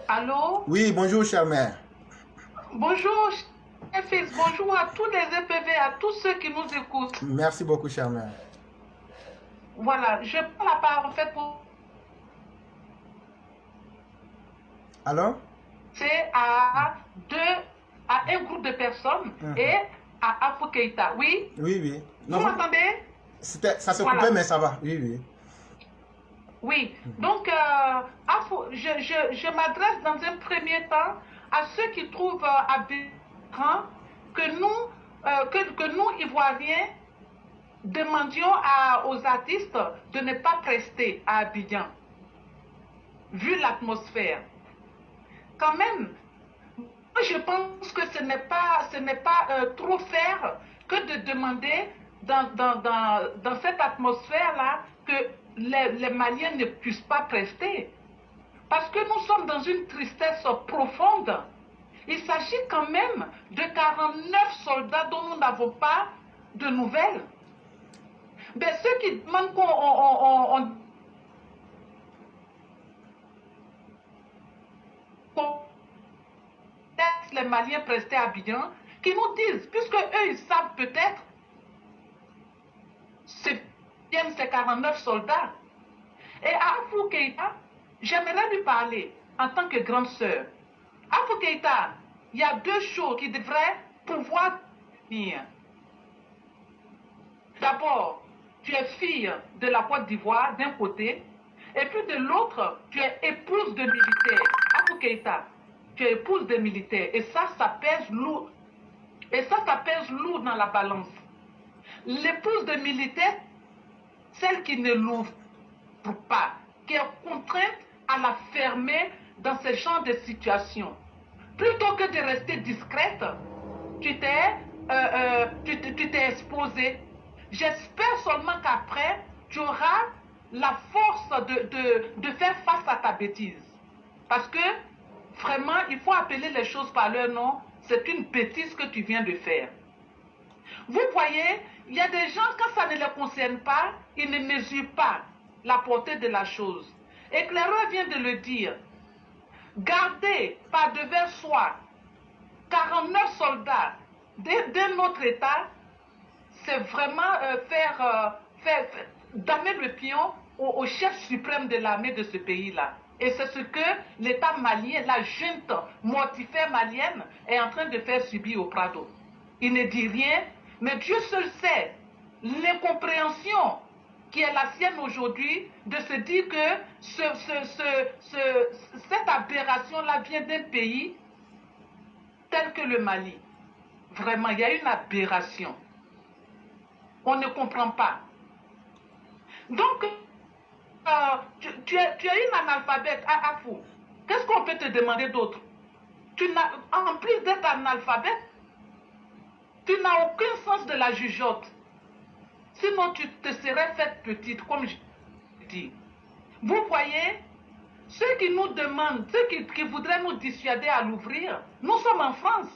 Allô? Oui, bonjour, chère mère. Bonjour, fils. Bonjour à tous les EPV, à tous ceux qui nous écoutent. Merci beaucoup, chère mère. Voilà, je prends la parole en fait pour Alors? c'est à un groupe de personnes et à Afo Keïta. Oui? Oui, oui. Vous m'entendez? Ça se Voilà. coupait, mais ça va. Oui, oui. Oui. Donc, je m'adresse dans un premier temps à ceux qui trouvent aberrant que nous, Ivoiriens, demandions aux artistes de ne pas prester à Abidjan, vu l'atmosphère. Quand même, je pense que ce n'est pas trop faire que de demander dans cette atmosphère-là que les Maliens ne puissent pas prester. Parce que nous sommes dans une tristesse profonde. Il s'agit quand même de 49 soldats dont nous n'avons pas de nouvelles. Ben, ceux qui demandent qu'on laisse les Maliens prester à Abidjan, qui nous disent, puisque eux, ils savent peut-être, viennent ces 49 soldats. Et à Afou Keïta, j'aimerais lui parler en tant que grande sœur. Afou Keïta, il y a deux choses qui devraient pouvoir venir. D'abord, tu es fille de la Côte d'Ivoire d'un côté, et puis de l'autre, tu es épouse de militaire. Afou Keïta, tu es épouse de militaire, et ça pèse lourd. Et ça pèse lourd dans la balance. L'épouse de militaire, celle qui ne l'ouvre pas, qui est contrainte à la fermer dans ce genre de situation. Plutôt que de rester discrète, tu t'es exposée. J'espère seulement qu'après, tu auras la force de faire face à ta bêtise. Parce que, vraiment, il faut appeler les choses par leur nom. C'est une bêtise que tu viens de faire. Vous voyez, il y a des gens, quand ça ne les concerne pas, ils ne mesurent pas la portée de la chose. Éclaireur vient de le dire. Garder par devers soi 49 soldats d'un autre État, c'est vraiment damer le pion au chef suprême de l'armée de ce pays-là. Et c'est ce que l'État malien, la junte mortifère malienne, est en train de faire subir au Prado. Il ne dit rien, mais Dieu seul sait l'incompréhension qui est la sienne aujourd'hui de se dire que cette aberration-là vient d'un pays tel que le Mali. Vraiment, il y a une aberration. On ne comprend pas. Donc, tu es une analphabète à Afou. Qu'est-ce qu'on peut te demander d'autre? En plus d'être analphabète, tu n'as aucun sens de la jugeote. Sinon, tu te serais faite petite, comme je dis. Vous voyez, ceux qui nous demandent, ceux qui voudraient nous dissuader à l'ouvrir, nous sommes en France.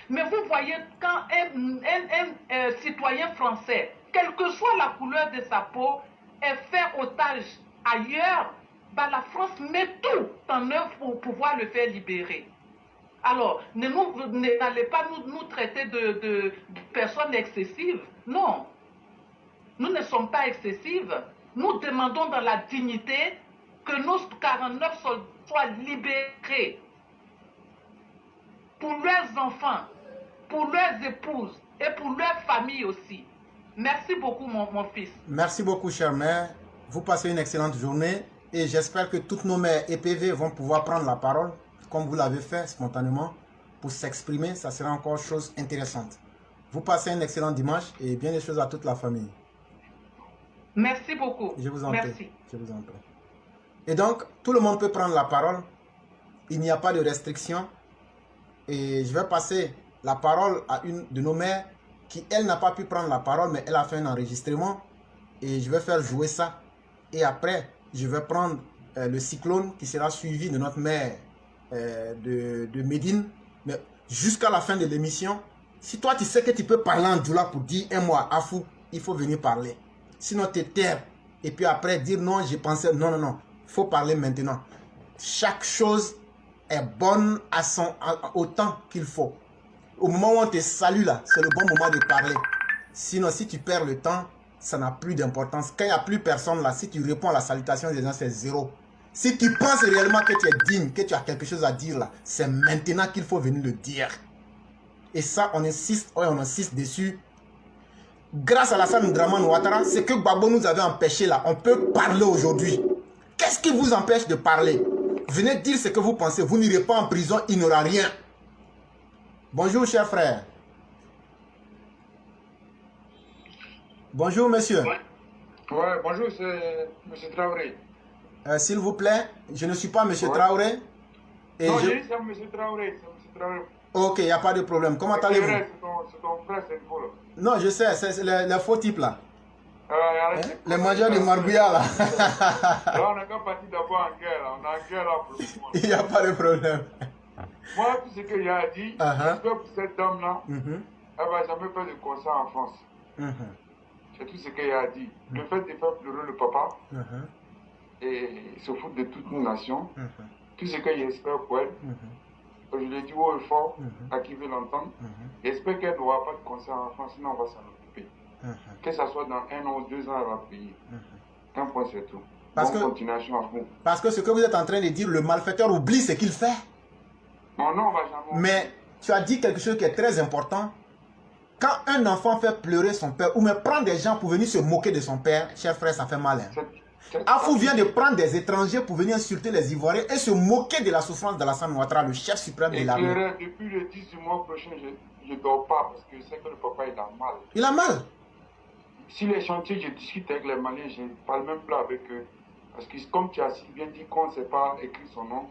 Mais vous voyez, quand un citoyen français, quelle que soit la couleur de sa peau, est fait otage ailleurs, bah, la France met tout en œuvre pour pouvoir le faire libérer. Alors, n'allez pas nous traiter de personnes excessives. Non. Nous ne sommes pas excessives. Nous demandons dans la dignité que nos 49 soldats soient libérés pour leurs enfants, pour leurs épouses et pour leurs familles aussi. Merci beaucoup, mon fils. Merci beaucoup, chère mère. Vous passez une excellente journée et j'espère que toutes nos mères EPV vont pouvoir prendre la parole, comme vous l'avez fait spontanément, pour s'exprimer. Ça sera encore chose intéressante. Vous passez un excellent dimanche et bien des choses à toute la famille. Merci beaucoup. Je vous en Merci. prie. Je vous en prie. Et donc, tout le monde peut prendre la parole. Il n'y a pas de restriction. Et je vais passer la parole à une de nos mères qui, elle, n'a pas pu prendre la parole, mais elle a fait un enregistrement. Et je vais faire jouer ça. Et après, je vais prendre le cyclone qui sera suivi de notre mère de Médine. Mais jusqu'à la fin de l'émission, si toi, tu sais que tu peux parler en Djoula pour dire un mot à Afou, il faut venir parler. Sinon, tu taire et puis après dire non, j'ai pensé, non, non, non. Il faut parler maintenant. Chaque chose est bonne au temps qu'il faut. Au moment où on te salue là, c'est le bon moment de parler. Sinon, si tu perds le temps, ça n'a plus d'importance. Quand il n'y a plus personne là, si tu réponds à la salutation des gens, c'est zéro. Si tu penses réellement que tu es digne, que tu as quelque chose à dire là, c'est maintenant qu'il faut venir le dire. Et ça, on insiste dessus. Grâce à Alassane Dramane Ouattara, ce que Gbagbo nous avait empêché là, on peut parler aujourd'hui. Qu'est-ce qui vous empêche de parler? Venez dire ce que vous pensez. Vous n'irez pas en prison, il n'y aura rien. Bonjour, cher frère. Bonjour, monsieur. Ouais, bonjour, c'est M. Traoré. S'il vous plaît, je ne suis pas M. Traoré. Et non, j'ai dit c'est M. Traoré. Ok, il n'y a pas de problème. Comment allez-vous? C'est ton frère, c'est faux là. Non, je sais, c'est les faux types là. Les Les mangeurs de Marbouya là. Là, on n'est pas parti d'abord en guerre là. On est en guerre là pour le moment. Il n'y a pas de problème. Moi, tout ce qu'il a dit, j'espère que cette dame là, elle ne va jamais faire de concert en France. C'est tout ce qu'il a dit. Le fait de faire pleurer le papa et se foutre de toute une nation, tout ce qu'il espère pour elle, je l'ai dit haut et fort à qui veut l'entendre, j'espère qu'elle n'aura pas de concert en France, sinon on va s'en occuper. Que ce soit dans 1 an ou 2 ans, elle va payer. Un point, c'est tout. Bonne continuation à vous. Parce que ce que vous êtes en train de dire, le malfaiteur oublie ce qu'il fait. Non, non, on va jamais. Mais tu as dit quelque chose qui est très important. Quand un enfant fait pleurer son père, ou même prend des gens pour venir se moquer de son père, cher frère, ça fait mal. Afou vient de prendre des étrangers pour venir insulter les Ivoiriens et se moquer de la souffrance d'Alassane Ouattara, le chef suprême de l'armée. Depuis le 10 du mois prochain, je ne dors pas parce que je sais que le papa il a mal. Il a mal? Si les chantiers, je discute avec les Maliens, je ne parle même pas avec eux. Parce que comme tu as si bien dit qu'on ne sait pas écrire son nom,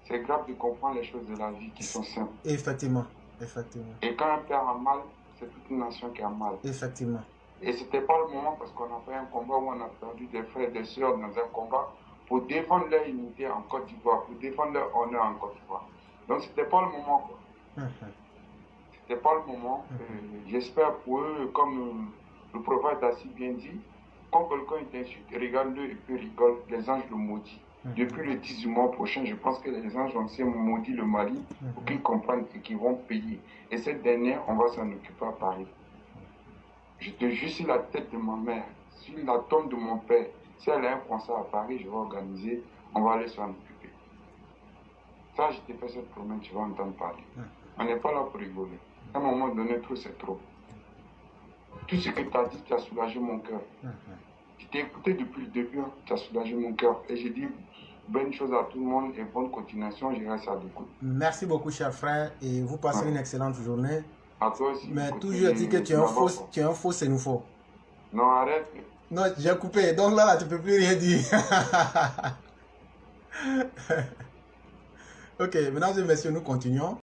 c'est grave de comprendre les choses de la vie qui sont simples. Effectivement, effectivement. Et quand un père a mal, c'est toute une nation qui a mal. Effectivement. Et ce n'était pas le moment parce qu'on a fait un combat où on a perdu des frères et des sœurs dans un combat pour défendre leur unité en Côte d'Ivoire, pour défendre leur honneur en Côte d'Ivoire. Donc ce n'était pas le moment. C'était pas le moment. J'espère pour eux, comme le prophète a si bien dit, quand quelqu'un t'insulte, regarde-le et puis rigole, les anges le maudissent. Depuis le 10 du mois prochain, je pense que les anges ont aussi maudit le Mali pour qu'ils comprennent et qu'ils vont payer. Et cette dernière, on va s'en occuper à Paris. Je te jure, si la tête de ma mère, si la tombe de mon père, si elle a un concert à Paris, je vais organiser, on va aller s'en occuper. Ça, je t'ai fait cette promesse, tu vas entendre parler. On n'est pas là pour rigoler. À un moment donné, trop, c'est trop. Tout ce que tu as dit, tu as soulagé mon cœur. Je t'ai écouté depuis le début, tu as soulagé mon cœur. Et j'ai dit bonne chose à tout le monde et bonne continuation, je reste à l'écoute. Merci beaucoup, cher frère, et vous passez une excellente journée. À toi aussi. Mais toujours dit que tu es un faux, c'est nous faux. Non, arrête. Non, j'ai coupé, donc là, tu ne peux plus rien dire. Ok, mesdames et messieurs, nous continuons.